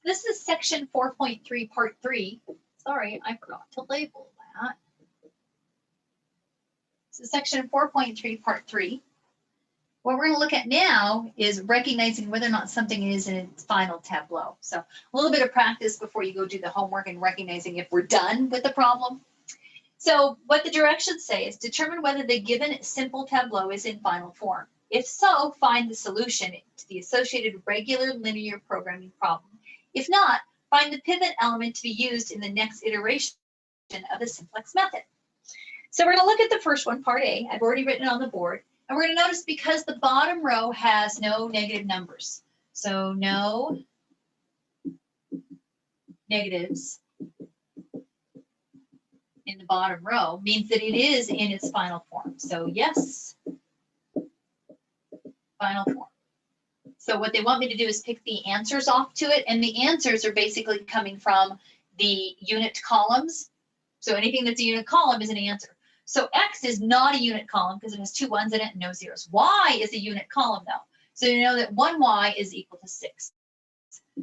This is section 4.3, part 3. Sorry, I forgot to label that. So section 4.3, part 3. What we're going to look at now is recognizing whether or not something is in its final tableau. So a little bit of practice before you go do the homework and recognizing if we're done with the problem. So what the directions say is determine whether the given simple tableau is in final form. If so, find the solution to the associated regular linear programming problem. If not, find the pivot element to be used in the next iteration of the simplex method. So we're going to look at the first one, part A. I've already written it on the board. And we're going to notice because the bottom row has no negative numbers. So no negatives in the bottom row means that it is in its final form. So yes, final form. So what they want me to do is pick the answers off to it, and the answers are basically coming from the unit columns. So anything that's a unit column is an answer. So X is not a unit column because it has 2 1s in it and no zeros. Y is a unit column though. So you know that 1Y is equal to 6.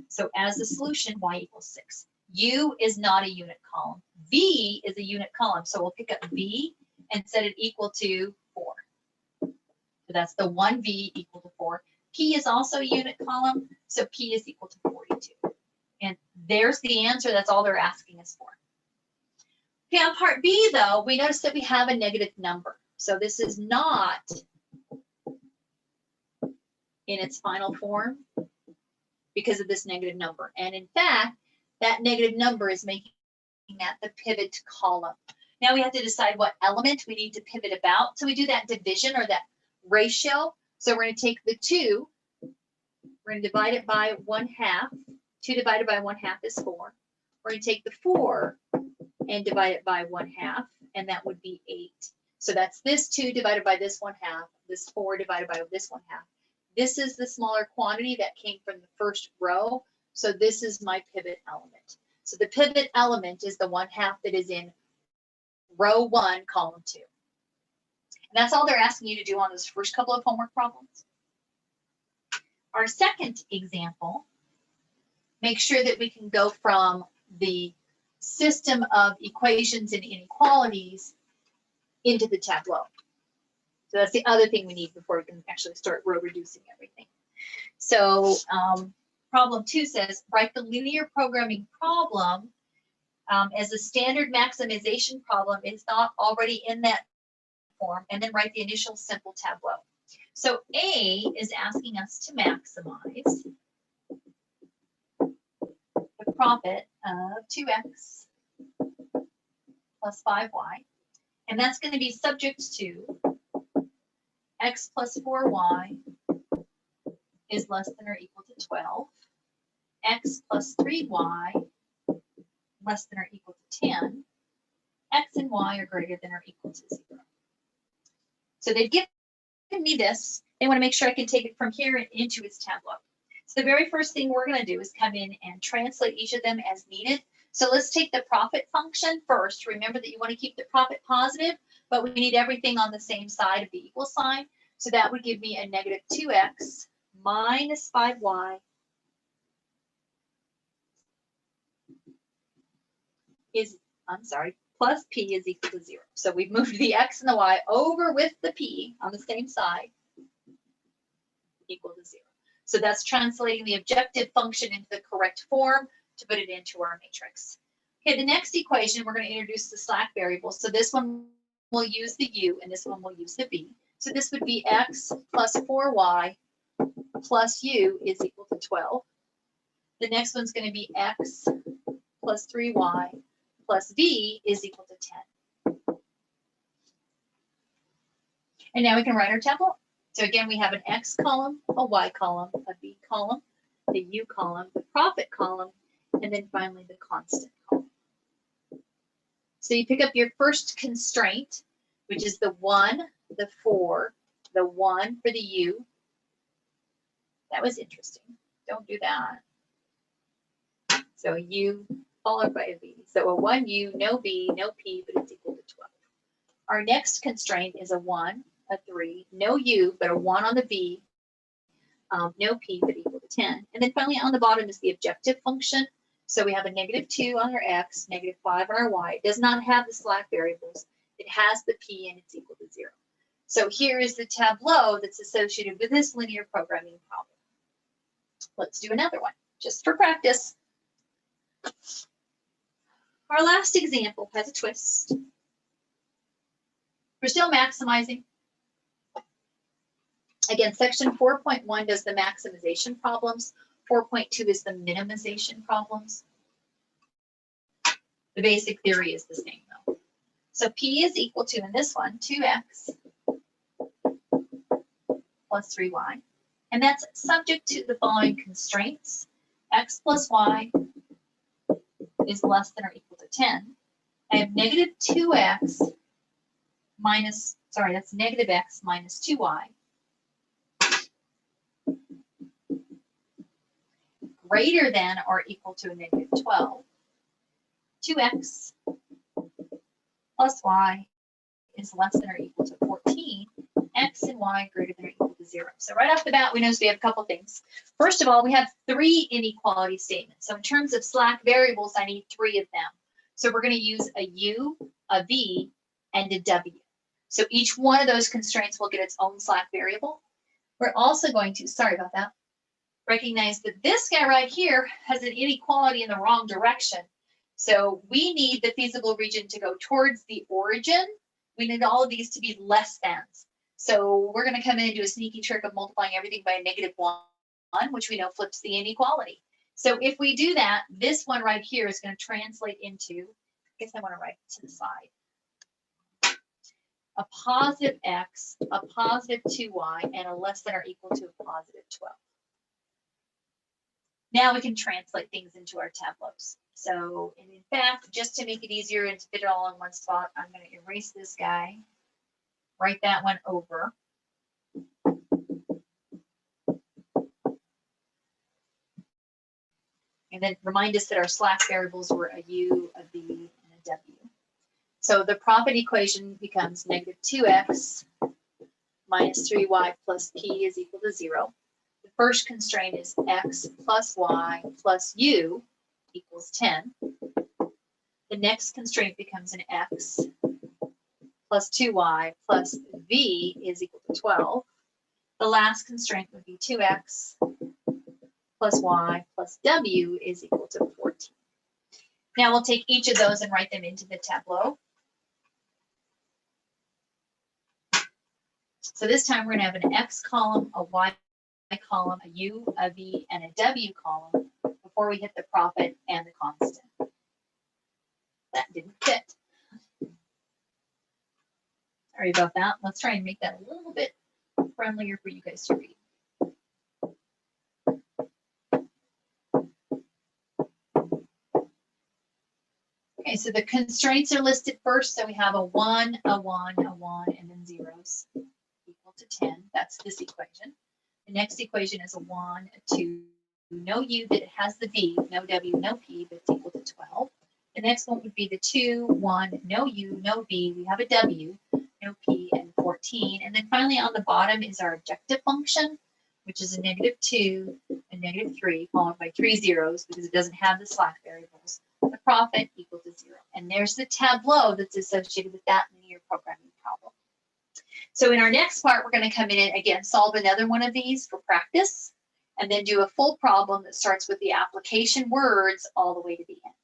So as the solution, Y equals 6. U is not a unit column. V is a unit column. So we'll pick up V and set it equal to 4. So that's the 1V equal to 4. P is also a unit column. So P is equal to 42. And there's the answer. That's all they're asking us for. Okay, on part B, though, we notice that we have a negative number. So this is not in its final form because of this negative number. And in fact, that negative number is making that the pivot column. Now we have to decide what element we need to pivot about. So we do that division or that ratio. So we're going to take the 2. We're going to divide it by 1/2. 2 divided by 1/2 is 4. We're going to take the 4 and divide it by 1/2, and that would be 8. So that's this 2 divided by this 1/2, this 4 divided by this 1/2. This is the smaller quantity that came from the first row. So this is my pivot element. So the pivot element is the 1/2 that is in row 1, column 2. And that's all they're asking you to do on those first couple of homework problems. Our second example, make sure that we can go from the system of equations and inequalities into the tableau. So that's the other thing we need before we can actually start row reducing everything. So problem 2 says, write the linear programming problem as a standard maximization problem is not already in that form, and then write the initial simple tableau. So A is asking us to maximize the profit of 2x plus 5y, and that's going to be subject to x plus 4y is less than or equal to 12, x plus 3y less than or equal to 10, x and y are greater than or equal to 0. So they've given me this. They want to make sure I can take it from here and into its tableau. So the very first thing we're going to do is come in and translate each of them as needed. So let's take the profit function first. Remember that you want to keep the profit positive, but we need everything on the same side of the equal sign. So that would give me a negative 2x minus 5y is, plus p is equal to 0. So we've moved the x and the y over with the p on the same side, equal to 0. So that's translating the objective function into the correct form to put it into our matrix. Okay, the next equation, we're going to introduce the slack variable. So this one will use the u and this one will use the v. So this would be x plus 4y plus u is equal to 12. The next one's going to be x plus 3y plus v is equal to 10. And now we can write our tableau. So again, we have an x column, a y column, a v column, the u column, the profit column, and then finally the constant column. So you pick up your first constraint, which is the 1, the 4, the 1 for the u. That was interesting. Don't do that. So u followed by a v. So a 1u, no v, no p, but it's equal to 12. Our next constraint is a 1, a 3, no u, but a 1 on the v, no p, but equal to 10. And then finally on the bottom is the objective function. So we have a -2 on our x, -5 on our y. It does not have the slack variables. It has the p and it's equal to 0. So here is the tableau that's associated with this linear programming problem. Let's do another one, just for practice. Our last example has a twist. We're still maximizing. Again, section 4.1 does the maximization problems. 4.2 is the minimization problems. The basic theory is the same though. So P is equal to, in this one, 2x plus 3y. And that's subject to the following constraints. X plus y is less than or equal to 10. I have -2x minus, sorry, that's -x minus 2y. Greater than or equal to a -12. 2x plus y is less than or equal to 14. X and y greater than or equal to 0. So right off the bat, we notice we have a couple things. First of all, we have 3 inequality statements. So in terms of slack variables, I need 3 of them. So we're going to use a u, a v, and a w. So each one of those constraints will get its own slack variable. We're also going to, sorry about that, recognize that this guy right here has an inequality in the wrong direction. So we need the feasible region to go towards the origin. We need all of these to be less thans. So we're going to come in and do a sneaky trick of multiplying everything by a -1, which we know flips the inequality. So if we do that, this one right here is going to translate into, I guess I want to write it to the side, a positive x, a positive 2y, and a less than or equal to a positive 12. Now we can translate things into our tableaus. So, and in fact, just to make it easier and to fit it all in one spot, I'm going to erase this guy, write that one over. And then remind us that our slack variables were a u, a v, and a w. So the profit equation becomes -2x minus 3y plus p is equal to 0. The first constraint is x plus y plus u equals 10. The next constraint becomes an x plus 2y plus v is equal to 12. The last constraint would be 2x plus y plus w is equal to 14. Now we'll take each of those and write them into the tableau. So this time we're going to have an x column, a y column, a u, a v, and a w column before we hit the profit and the constant. That didn't fit. Sorry about that. Let's try and make that a little bit friendlier for you guys to read. Okay, so the constraints are listed first. So we have a 1, a 1, a 1, and then zeros equal to 10. That's this equation. The next equation is a 1, a 2, no u, but it has the v, no w, no p, but it's equal to 12. The next one would be the 2, 1, no u, no v, we have a w, no p, and 14. And then finally on the bottom is our objective function, which is a -2, a -3, followed by 3 zeros because it doesn't have the slack variables. The profit equal to 0. And there's the tableau that's associated with that linear programming problem. So in our next part, we're going to come in and again solve another one of these for practice, and then do a full problem that starts with the application words all the way to the end.